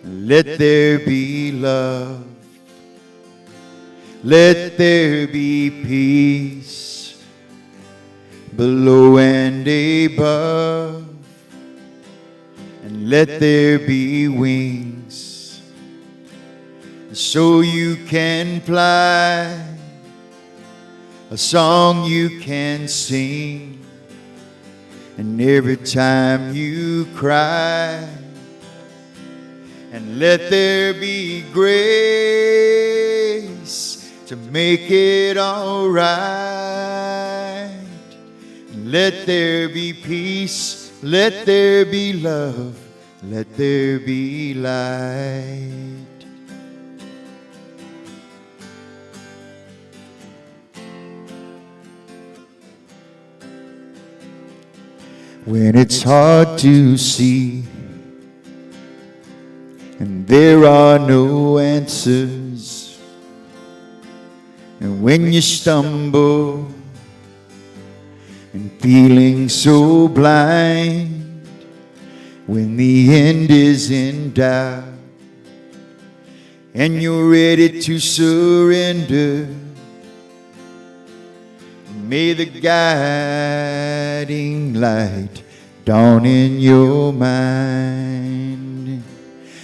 Let there be love. Let there be peace below and above. And let there be wings so you can fly, a song you can sing. And every time you cry, and let there be grace to make it all right. Let there be peace, let there be love, let there be light. When it's hard to see and there are no answers, and when you stumble and feeling so blind, when the end is in doubt and you're ready to surrender, may the guiding light dawn in your mind.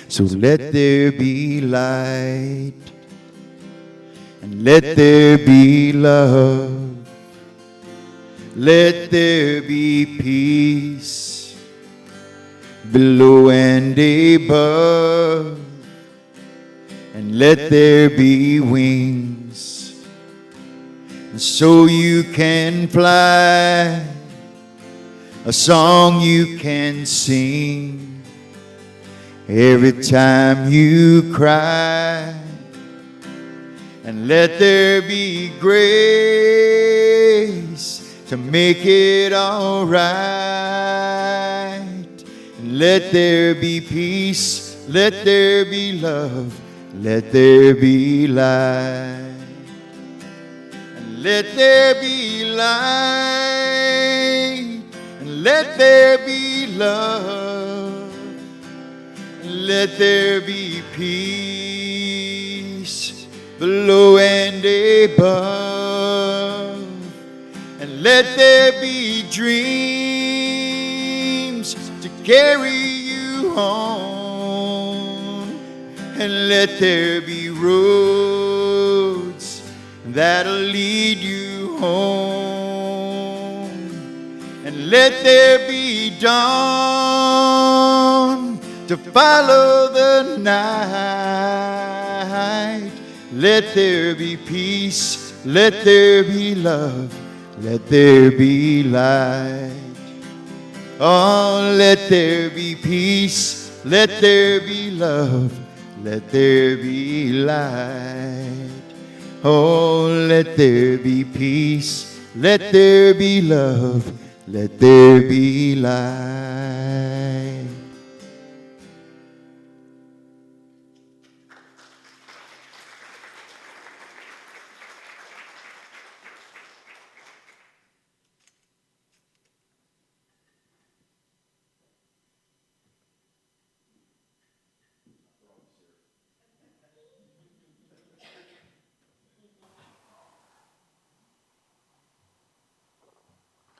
So let there be light, and let there be love. Let there be peace below and above. And let there be wings so you can fly, a song you can sing. Every time you cry, and let there be grace to make it all right. And let there be peace, let there be love, let there be light. And let there be light, and let there be love. Let there be peace below and above. And let there be dreams to carry you home. And let there be roads that'll lead you home. And let there be dawn to follow the night. Let there be peace, let there be love, let there be light. Oh, let there be peace, let there be love, let there be light. Oh, let there be peace, let there be love, let there be light.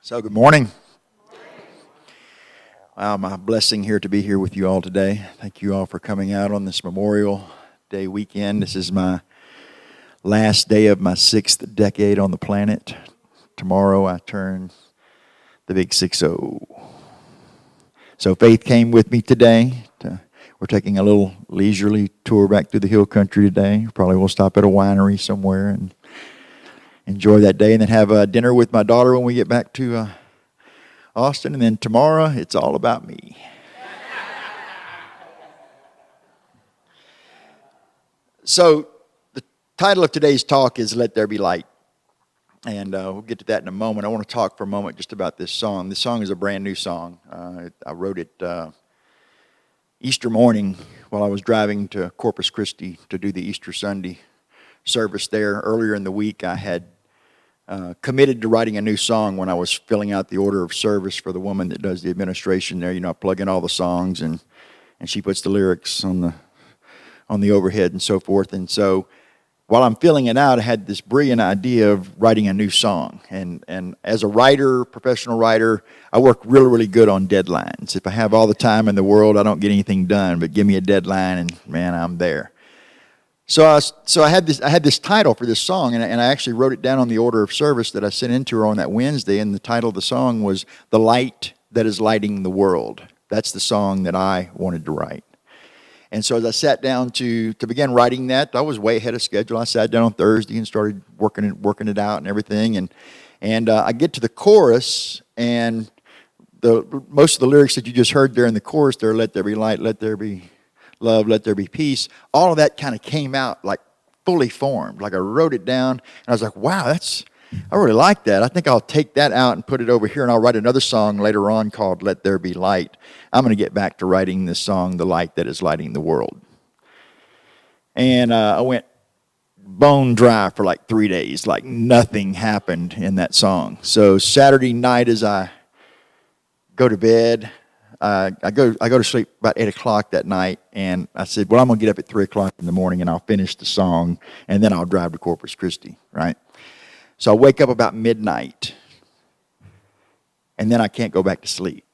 So good morning. Wow, my blessing here to be here with you all today. Thank you all for coming out on this Memorial Day weekend. This is my last day of my 6th decade on the planet. Tomorrow I turn the big 6-0. So Faith came with me today. We're taking a little leisurely tour back through the hill country today. Probably we'll stop at a winery somewhere and enjoy that day, and then have dinner with my daughter when we get back to Austin. And then tomorrow, it's all about me. So the title of today's talk is Let There Be Light. And we'll get to that in a moment. I want to talk for a moment just about this song. This song is a brand new song. I wrote it Easter morning while I was driving to Corpus Christi to do the Easter Sunday service there. Earlier in the week, I had committed to writing a new song when I was filling out the order of service for the woman that does the administration there. You know, I plug in all the songs and she puts the lyrics on the on the overhead and so forth. And so while I'm filling it out, I had this brilliant idea of writing a new song. And as a writer, professional writer, I work really, really good on deadlines. If I have all the time in the world, I don't get anything done, but give me a deadline and, man, I'm there. So I had this title for this song, and I actually wrote it down on the order of service that I sent into her on that Wednesday, and the title of the song was "The Light That Is Lighting the World." That's the song that I wanted to write. And so as I sat down to begin writing that, I was way ahead of schedule. I sat down on Thursday and started working it out and everything, and I get to the chorus, and most of the lyrics that you just heard there in the chorus there, "Let there be light, let there be love, let there be peace," all of that kind of came out like fully formed. Like I wrote it down, and I was like, wow, I really like that. I think I'll take that out and put it over here, and I'll write another song later on called "Let There Be Light." I'm going to get back to writing this song, "The Light That Is Lighting the World." And I went bone dry for like 3 days. Like nothing happened in that song. So Saturday night as I go to bed, I go to sleep about 8 o'clock that night, and I said, well, I'm going to get up at 3 o'clock in the morning, and I'll finish the song, and then I'll drive to Corpus Christi, right? So I wake up about midnight, and then I can't go back to sleep.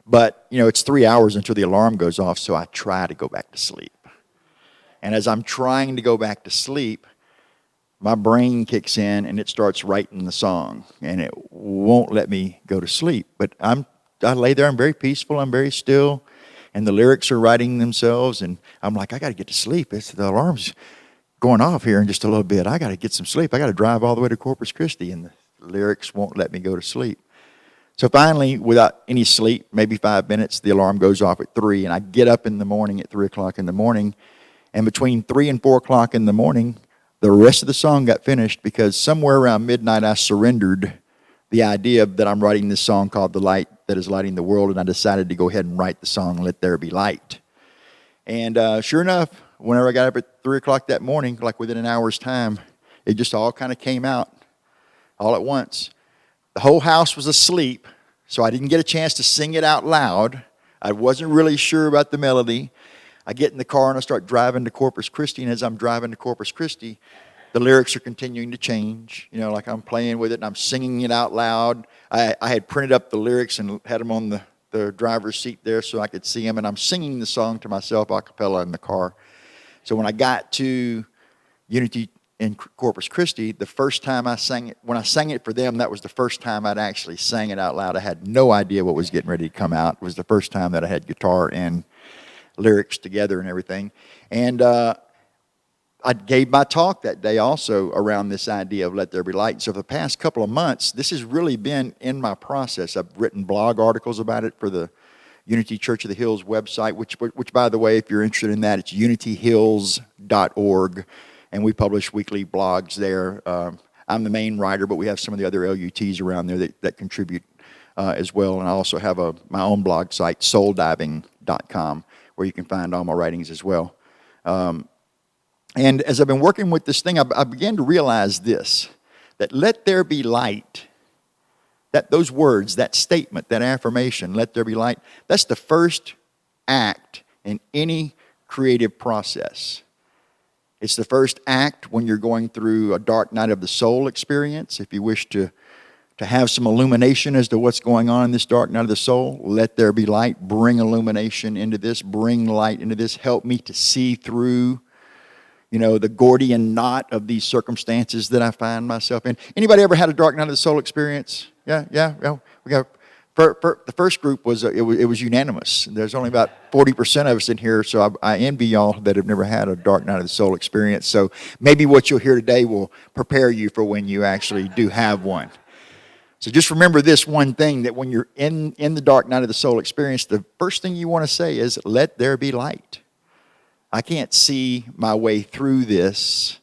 But, it's 3 hours until the alarm goes off, so I try to go back to sleep. And as I'm trying to go back to sleep, my brain kicks in, and it starts writing the song, and it won't let me go to sleep. But I lay there, I'm very peaceful, I'm very still, and the lyrics are writing themselves, and I'm like, I got to get to sleep. The alarm's going off here in just a little bit. I got to get some sleep. I got to drive all the way to Corpus Christi, and the lyrics won't let me go to sleep. So finally, without any sleep, maybe 5 minutes, the alarm goes off at 3, and I get up in the morning at 3 o'clock in the morning, and between 3 and 4 o'clock in the morning, the rest of the song got finished because somewhere around midnight I surrendered the idea that I'm writing this song called "The Light That Is Lighting the World," and I decided to go ahead and write the song "Let There Be Light." And sure enough, whenever I got up at 3 o'clock that morning, like within an hour's time, it just all kind of came out all at once. The whole house was asleep, so I didn't get a chance to sing it out loud. I wasn't really sure about the melody. I get in the car and I start driving to Corpus Christi, and as I'm driving to Corpus Christi, the lyrics are continuing to change. Like I'm playing with it and I'm singing it out loud. I had printed up the lyrics and had them on the driver's seat there so I could see them, and I'm singing the song to myself a cappella in the car. So when I got to Unity in Corpus Christi, the first time I sang it, when I sang it for them, that was the first time I'd actually sang it out loud. I had no idea what was getting ready to come out. It was the first time that I had guitar and lyrics together and everything. And I gave my talk that day also around this idea of "Let There Be Light." So for the past couple of months, this has really been in my process. I've written blog articles about it for the Unity Church of the Hills website, which by the way, if you're interested in that, it's unityhills.org, and we publish weekly blogs there. I'm the main writer, but we have some of the other LUTs around there that contribute as well. And I also have my own blog site, souldiving.com, where you can find all my writings as well. And as I've been working with this thing, I began to realize this, that "let there be light," that those words, that statement, that affirmation, "let there be light," that's the first act in any creative process. It's the first act when you're going through a dark night of the soul experience. If you wish to have some illumination as to what's going on in this dark night of the soul, let there be light. Bring illumination into this. Bring light into this. Help me to see through the Gordian knot of these circumstances that I find myself in. Anybody ever had a dark night of the soul experience? Yeah. We got the first group was it was unanimous. There's only about 40% of us in here, so I envy y'all that have never had a dark night of the soul experience. So maybe what you'll hear today will prepare you for when you actually do have one. So just remember this one thing, that when you're in the dark night of the soul experience, the first thing you want to say is, "Let there be light." I can't see my way through this.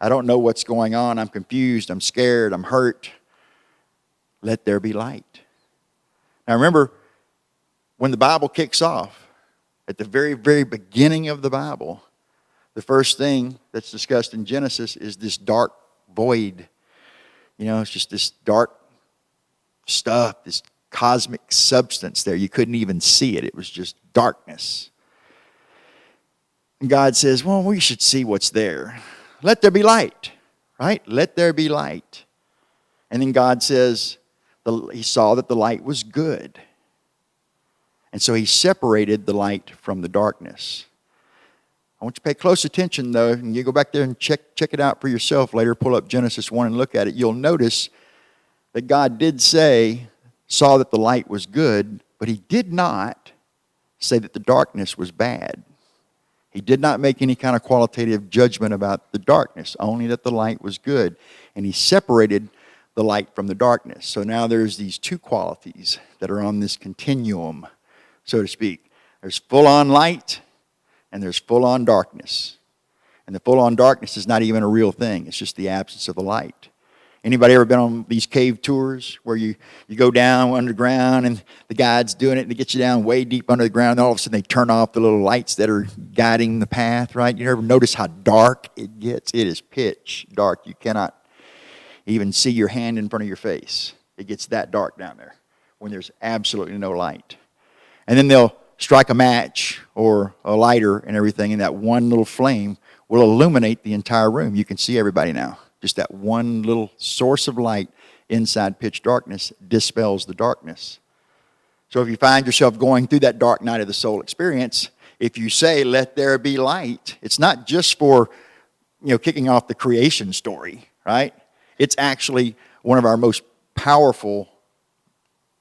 I don't know what's going on. I'm confused. I'm scared. I'm hurt. Let there be light. Now remember, when the Bible kicks off, at the very, very beginning of the Bible, the first thing that's discussed in Genesis is this dark void. It's just this dark stuff, this cosmic substance there. You couldn't even see it. It was just darkness. And God says, well, we should see what's there. Let there be light, right? Let there be light. And then God says, he saw that the light was good. And so he separated the light from the darkness. I want you to pay close attention, though, and you go back there and check it out for yourself later. Pull up Genesis 1 and look at it. You'll notice that God did saw that the light was good, but he did not say that the darkness was bad. He did not make any kind of qualitative judgment about the darkness, only that the light was good. And he separated the light from the darkness. So now there's these two qualities that are on this continuum, so to speak. There's full-on light, and there's full-on darkness. And the full-on darkness is not even a real thing. It's just the absence of the light. Anybody ever been on these cave tours where you go down underground and the guide's doing it and it gets you down way deep under the ground and all of a sudden they turn off the little lights that are guiding the path, right? You ever notice how dark it gets? It is pitch dark. You cannot even see your hand in front of your face. It gets that dark down there when there's absolutely no light. And then they'll strike a match or a lighter and everything, and that one little flame will illuminate the entire room. You can see everybody now. Just that one little source of light inside pitch darkness dispels the darkness. So if you find yourself going through that dark night of the soul experience, if you say, let there be light, it's not just for, kicking off the creation story, right? It's actually one of our most powerful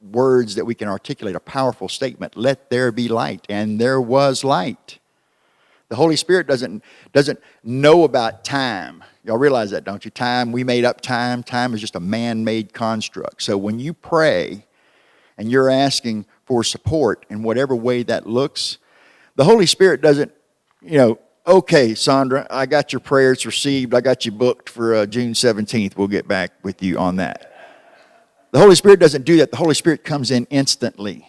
words that we can articulate, a powerful statement. Let there be light. And there was light. The Holy Spirit doesn't know about time. Y'all realize that, don't you? Time, we made up time. Time is just a man-made construct. So when you pray and you're asking for support in whatever way that looks, the Holy Spirit doesn't, okay, Sandra, I got your prayers received. I got you booked for June 17th. We'll get back with you on that. The Holy Spirit doesn't do that. The Holy Spirit comes in instantly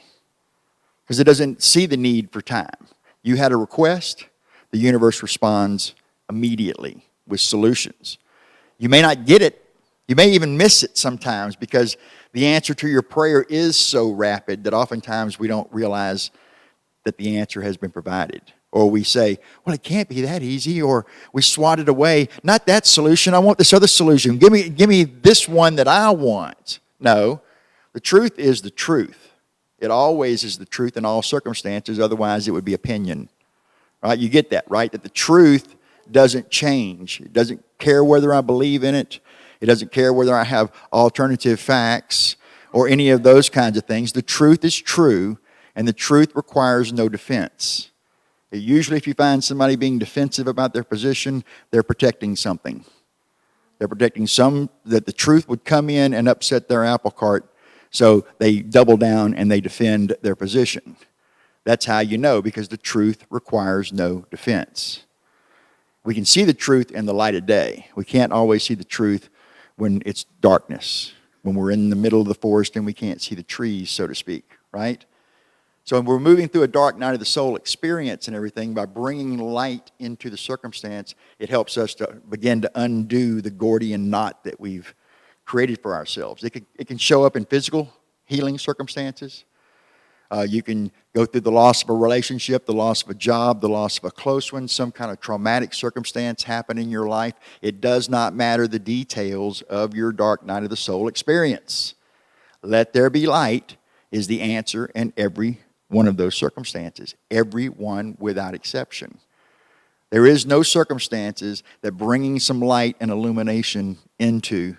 because it doesn't see the need for time. You had a request, the universe responds immediately with solutions. You may not get it. You may even miss it sometimes because the answer to your prayer is so rapid that oftentimes we don't realize that the answer has been provided. Or we say, well, it can't be that easy, or we swat it away. Not that solution. I want this other solution. Give me this one that I want. No, the truth is the truth. It always is the truth in all circumstances. Otherwise, it would be opinion. Right? You get that, right? That the truth doesn't change. It doesn't care whether I believe in it. It doesn't care whether I have alternative facts or any of those kinds of things. The truth is true, and the truth requires no defense. Usually, if you find somebody being defensive about their position, they're protecting something. They're protecting that the truth would come in and upset their apple cart, so they double down and they defend their position. That's how you know, because the truth requires no defense. We can see the truth in the light of day. We can't always see the truth when it's darkness, when we're in the middle of the forest and we can't see the trees, so to speak, right? So when we're moving through a dark night of the soul experience and everything, by bringing light into the circumstance, it helps us to begin to undo the Gordian knot that we've created for ourselves. It can show up in physical healing circumstances. You can go through the loss of a relationship, the loss of a job, the loss of a close one, some kind of traumatic circumstance happen in your life. It does not matter the details of your dark night of the soul experience. Let there be light is the answer in every one of those circumstances. Every one without exception. There is no circumstances that bringing some light and illumination into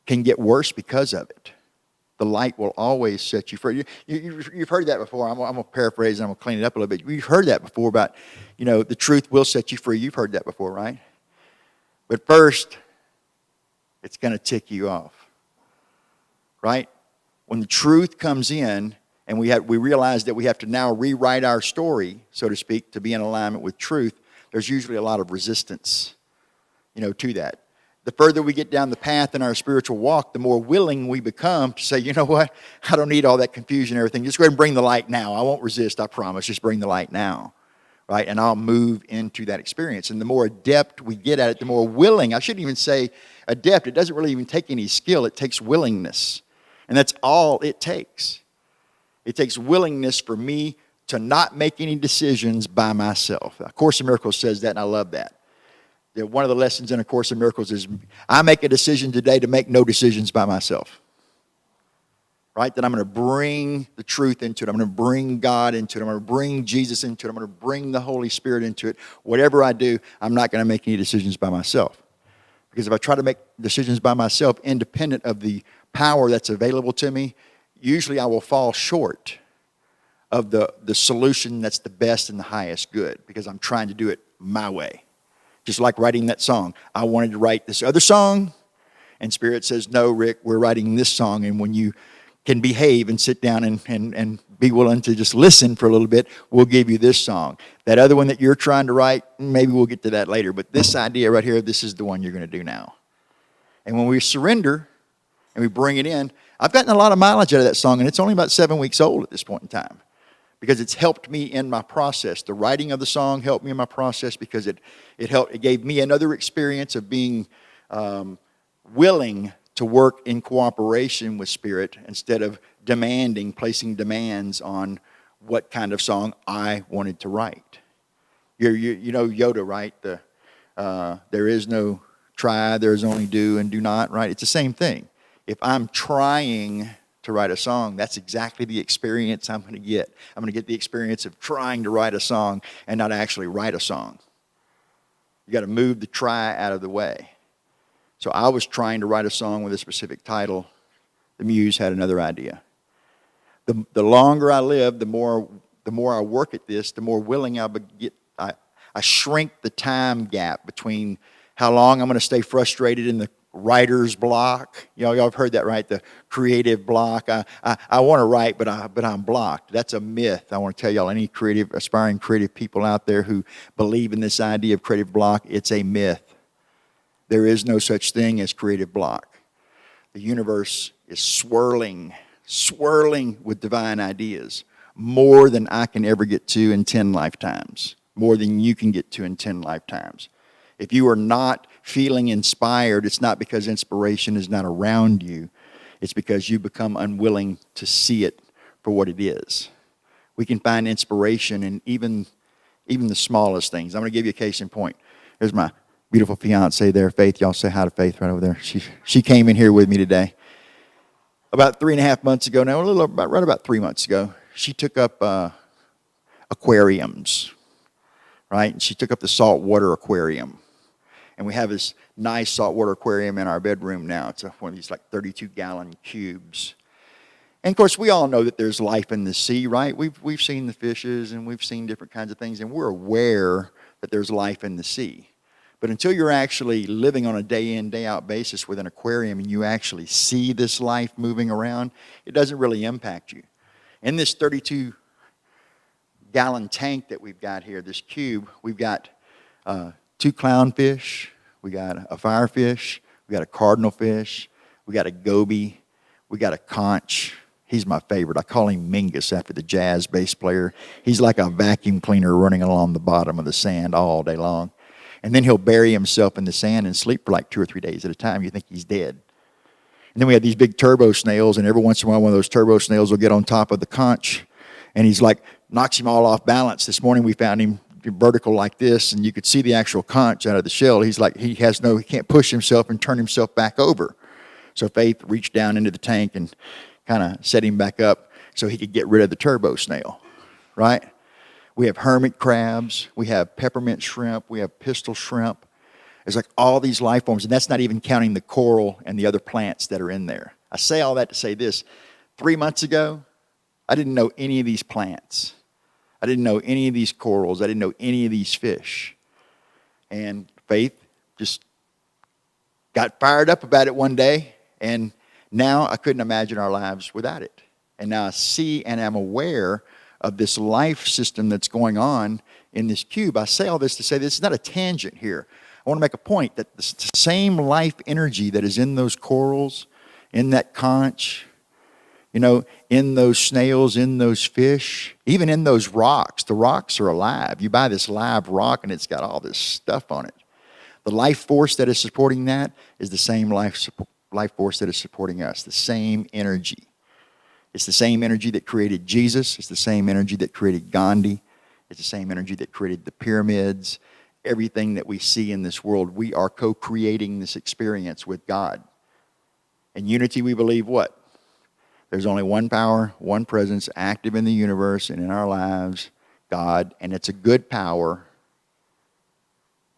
can get worse because of it. The light will always set you free. You've heard that before. I'm going to paraphrase and I'm going to clean it up a little bit. You've heard that before about, the truth will set you free. You've heard that before, right? But first, it's going to tick you off, right? When the truth comes in and we realize that we have to now rewrite our story, so to speak, to be in alignment with truth, there's usually a lot of resistance, to that. The further we get down the path in our spiritual walk, the more willing we become to say, you know what, I don't need all that confusion and everything. Just go ahead and bring the light now. I won't resist, I promise. Just bring the light now, right? And I'll move into that experience. And the more adept we get at it, the more willing. I shouldn't even say adept. It doesn't really even take any skill. It takes willingness. And that's all it takes. It takes willingness for me to not make any decisions by myself. A Course in Miracles says that, and I love that. One of the lessons in A Course in Miracles is I make a decision today to make no decisions by myself. Right? That I'm going to bring the truth into it. I'm going to bring God into it. I'm going to bring Jesus into it. I'm going to bring the Holy Spirit into it. Whatever I do, I'm not going to make any decisions by myself. Because if I try to make decisions by myself, independent of the power that's available to me, usually I will fall short of the solution that's the best and the highest good, because I'm trying to do it my way. Just like writing that song. I wanted to write this other song, and Spirit says, no, Rick, we're writing this song, and when you can behave and sit down and be willing to just listen for a little bit, we'll give you this song. That other one that you're trying to write, maybe we'll get to that later, but this idea right here, this is the one you're going to do now. And when we surrender and we bring it in, I've gotten a lot of mileage out of that song, and it's only about 7 weeks old at this point in time, because it's helped me in my process. The writing of the song helped me in my process because it gave me another experience of being willing to work in cooperation with Spirit instead of placing demands on what kind of song I wanted to write. You know Yoda, right? There is no try, there is only do and do not, right? It's the same thing. If I'm trying to write a song, that's exactly the experience I'm going to get. I'm going to get the experience of trying to write a song and not actually write a song. You got to move the try out of the way. So I was trying to write a song with a specific title. The muse had another idea. The longer I live, the more I work at this, the more willing I get. I shrink the time gap between how long I'm going to stay frustrated in the writer's block. Y'all have heard that, right? The creative block. I want to write, but I'm blocked. That's a myth. I want to tell y'all, any aspiring creative people out there who believe in this idea of creative block, it's a myth. There is no such thing as creative block. The universe is swirling with divine ideas, more than I can ever get to in 10 lifetimes, more than you can get to in 10 lifetimes. If you are not feeling inspired, it's not because inspiration is not around you. It's because you become unwilling to see it for what it is. We can find inspiration in even the smallest things. I'm going to give you a case in point. There's my beautiful fiance there, Faith. Y'all say hi to Faith right over there. She came in here with me today. About 3.5 months ago now, right about 3 months ago, she took up aquariums, right? And she took up the saltwater aquarium. And we have this nice saltwater aquarium in our bedroom now. It's one of these like 32-gallon cubes. And of course, we all know that there's life in the sea, right? We've seen the fishes and we've seen different kinds of things, and we're aware that there's life in the sea. But until you're actually living on a day-in, day-out basis with an aquarium and you actually see this life moving around, it doesn't really impact you. In this 32-gallon tank that we've got here, this cube, we've got 2 clownfish, we got a firefish, we got a cardinal fish, we got a goby, we got a conch. He's my favorite. I call him Mingus after the jazz bass player. He's like a vacuum cleaner running along the bottom of the sand all day long. And then he'll bury himself in the sand and sleep for like 2 or 3 days at a time. You think he's dead. And then we have these big turbo snails, and every once in a while one of those turbo snails will get on top of the conch, and he's like, knocks him all off balance. This morning we found him vertical like this, and you could see the actual conch out of the shell. He's like, he can't push himself and turn himself back over. So Faith reached down into the tank and kind of set him back up so he could get rid of the turbo snail, right? We have hermit crabs, we have peppermint shrimp, we have pistol shrimp. There's like all these life forms, and that's not even counting the coral and the other plants that are in there. I say all that to say this. 3 months ago, I didn't know any of these plants. I didn't know any of these corals. I didn't know any of these fish. And Faith just got fired up about it one day, and now I couldn't imagine our lives without it. And now I see and am aware of this life system that's going on in this cube. I say all this to say this is not a tangent here. I want to make a point that the same life energy that is in those corals, in that conch, in those snails, in those fish, even in those rocks. The rocks are alive. You buy this live rock and it's got all this stuff on it. The life force that is supporting that is the same life force that is supporting us, the same energy. It's the same energy that created Jesus. It's the same energy that created Gandhi. It's the same energy that created the pyramids. Everything that we see in this world, we are co-creating this experience with God. In unity, we believe what? There's only one power, one presence active in the universe and in our lives, God, and it's a good power.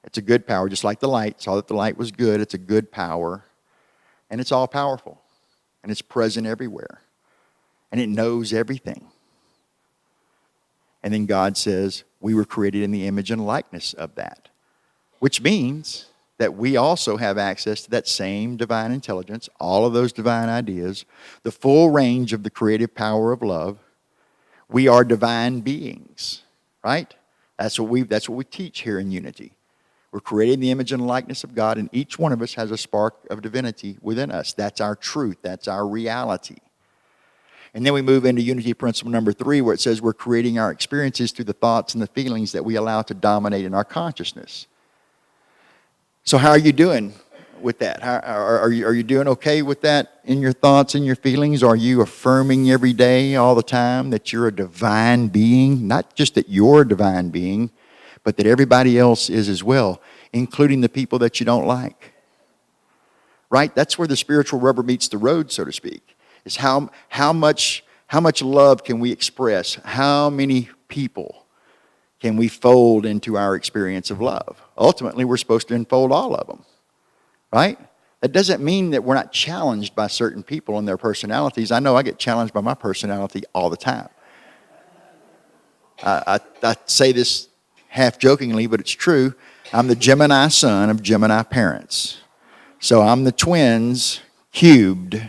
It's a good power, just like the light. Saw that the light was good. It's a good power, and it's all powerful, and it's present everywhere, and it knows everything. And then God says, we were created in the image and likeness of that, which means that we also have access to that same divine intelligence, all of those divine ideas, the full range of the creative power of love. We are divine beings, right? That's what we teach here in Unity. We're created in the image and likeness of God, and each one of us has a spark of divinity within us. That's our truth. That's our reality. And then we move into Unity principle number 3, where it says we're creating our experiences through the thoughts and the feelings that we allow to dominate in our consciousness. So how are you doing with that? Are you doing okay with that in your thoughts and your feelings? Are you affirming every day, all the time, that you're a divine being? Not just that you're a divine being, but that everybody else is as well, including the people that you don't like. Right? That's where the spiritual rubber meets the road, so to speak. Is how much love can we express? How many people can we fold into our experience of love? Ultimately, we're supposed to enfold all of them, right? That doesn't mean that we're not challenged by certain people and their personalities. I know I get challenged by my personality all the time. I say this half jokingly, but it's true. I'm the Gemini son of Gemini parents. So I'm the twins cubed.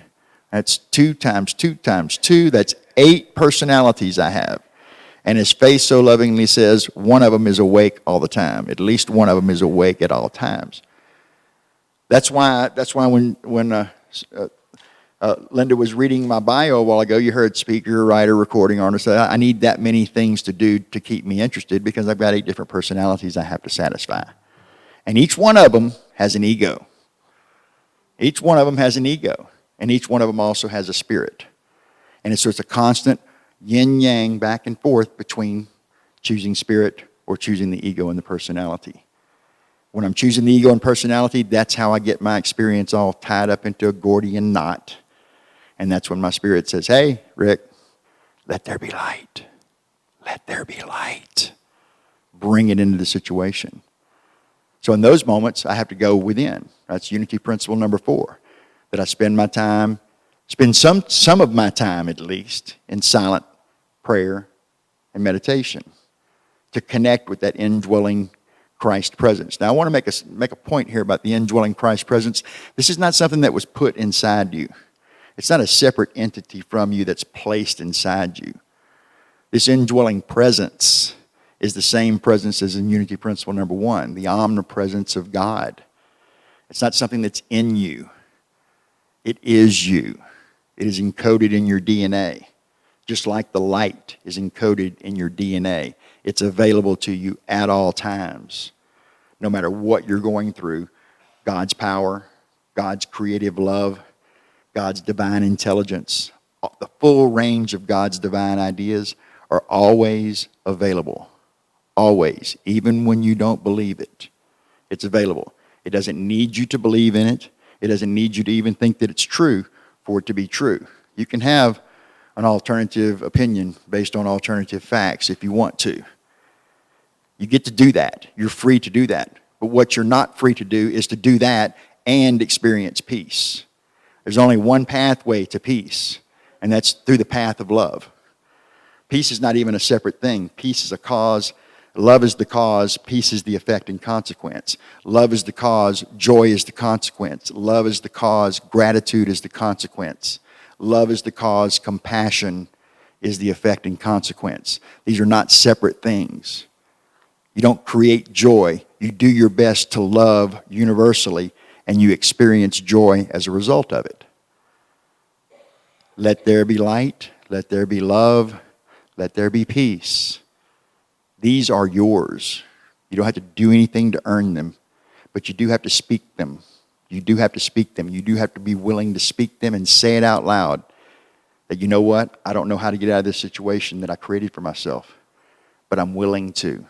That's 2 times 2 times 2. That's 8 personalities I have. And his face so lovingly says, one of them is awake all the time. At least one of them is awake at all times. That's why when Linda was reading my bio a while ago, you heard speaker, writer, recording artist. I need that many things to do to keep me interested because I've got 8 different personalities I have to satisfy. And each one of them has an ego. Each one of them has an ego. And each one of them also has a spirit. And so it's a constant yin-yang back and forth between choosing spirit or choosing the ego and the personality. When I'm choosing the ego and personality, that's how I get my experience all tied up into a Gordian knot. And that's when my spirit says, hey, Rick, let there be light. Let there be light. Bring it into the situation. So in those moments, I have to go within. That's Unity principle number 4. That I spend some of my time at least in silent prayer and meditation to connect with that indwelling Christ presence. Now I want to make a point here about the indwelling Christ presence. This is not something that was put inside you. It's not a separate entity from you that's placed inside you. This indwelling presence is the same presence as in Unity principle number 1, the omnipresence of God. It's not something that's in you. It is you. It is encoded in your DNA, just like the light is encoded in your DNA. It's available to you at all times, no matter what you're going through. God's power, God's creative love, God's divine intelligence, the full range of God's divine ideas are always available. Always, even when you don't believe it. It's available. It doesn't need you to believe in it. It doesn't need you to even think that it's true for it to be true. You can have an alternative opinion based on alternative facts if you want to. You get to do that. You're free to do that. But what you're not free to do is to do that and experience peace. There's only one pathway to peace, and that's through the path of love. Peace is not even a separate thing. Peace is a cause. Love is the cause, peace is the effect and consequence. Love is the cause, joy is the consequence. Love is the cause, gratitude is the consequence. Love is the cause, compassion is the effect and consequence. These are not separate things. You don't create joy. You do your best to love universally, and you experience joy as a result of it. Let there be light, let there be love, let there be peace. These are yours. You don't have to do anything to earn them, but you do have to speak them. You do have to speak them. You do have to be willing to speak them and say it out loud. That, you know what? I don't know how to get out of this situation that I created for myself, but I'm willing to.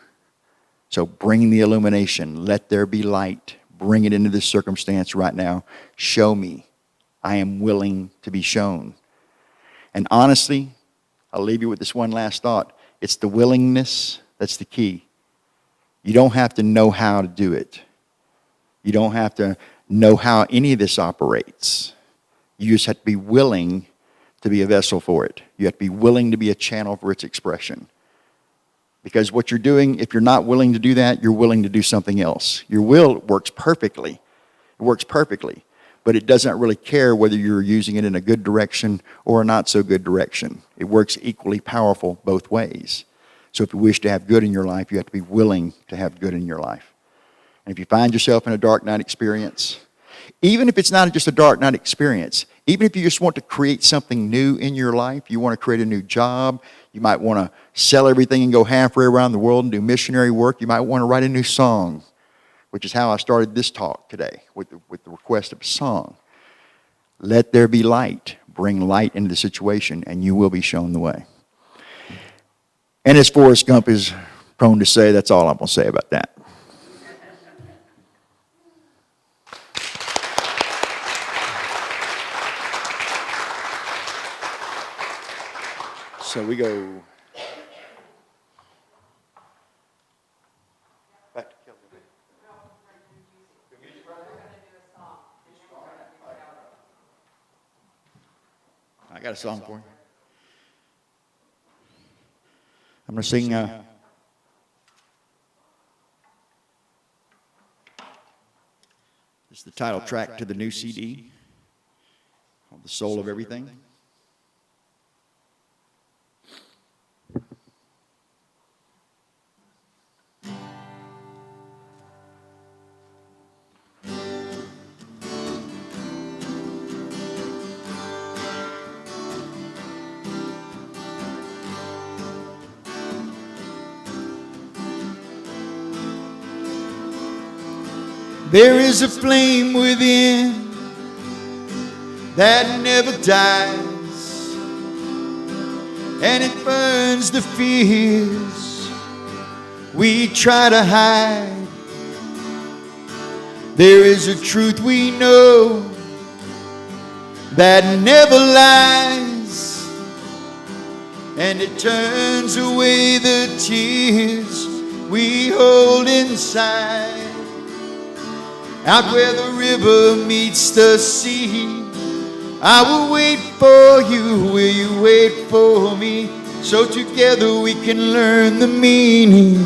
So bring the illumination. Let there be light. Bring it into this circumstance right now. Show me. I am willing to be shown. And honestly, I'll leave you with this one last thought. It's the willingness that's the key. You don't have to know how to do it. You don't have to know how any of this operates. You just have to be willing to be a vessel for it. You have to be willing to be a channel for its expression. Because what you're doing, if you're not willing to do that, you're willing to do something else. Your will works perfectly. It works perfectly. But it doesn't really care whether you're using it in a good direction or a not so good direction. It works equally powerful both ways. So if you wish to have good in your life, you have to be willing to have good in your life. And if you find yourself in a dark night experience, even if it's not just a dark night experience, even if you just want to create something new in your life, you want to create a new job, you might want to sell everything and go halfway around the world and do missionary work, you might want to write a new song, which is how I started this talk today, with the request of a song. Let there be light. Bring light into the situation, and you will be shown the way. And as Forrest Gump is prone to say, that's all I'm going to say about that. So we go back to Kelly. I got a song for you. I'm going to sing. This is the title track to the new CD called The Soul of Everything. There is a flame within that never dies, and it burns the fears we try to hide. There is a truth we know that never lies, and it turns away the tears we hold inside. Out where the river meets the sea, I will wait for you. Will you wait for me? So together we can learn the meaning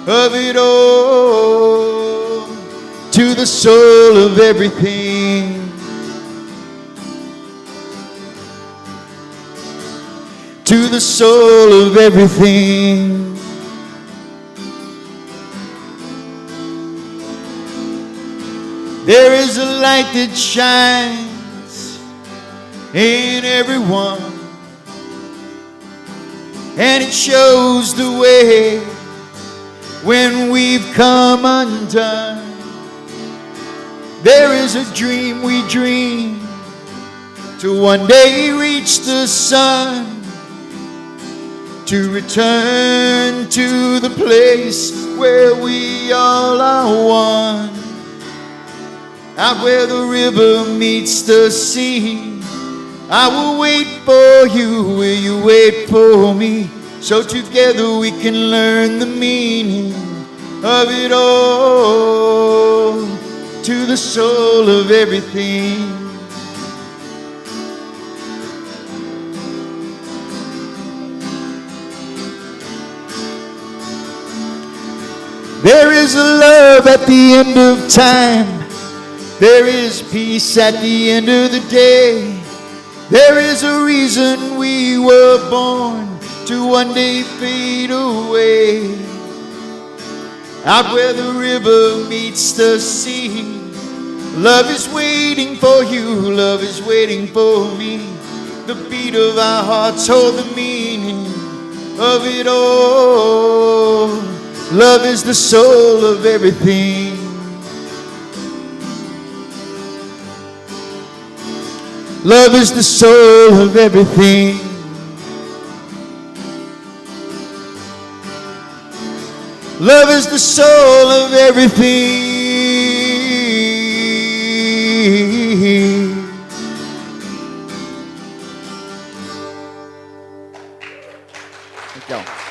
of it all. To the soul of everything. To the soul of everything. There is a light that shines in everyone, and it shows the way when we've come undone. There is a dream we dream to one day reach the sun, to return to the place where we all are one. Out where the river meets the sea, I will wait for you. Will you wait for me? So together we can learn the meaning of it all. To the soul of everything. There is a love at the end of time. There is peace at the end of the day. There is a reason we were born to one day fade away. Out where the river meets the sea, love is waiting for you, love is waiting for me. The beat of our hearts hold the meaning of it all. Love is the soul of everything. Love is the soul of everything. Love is the soul of everything. Thank y'all.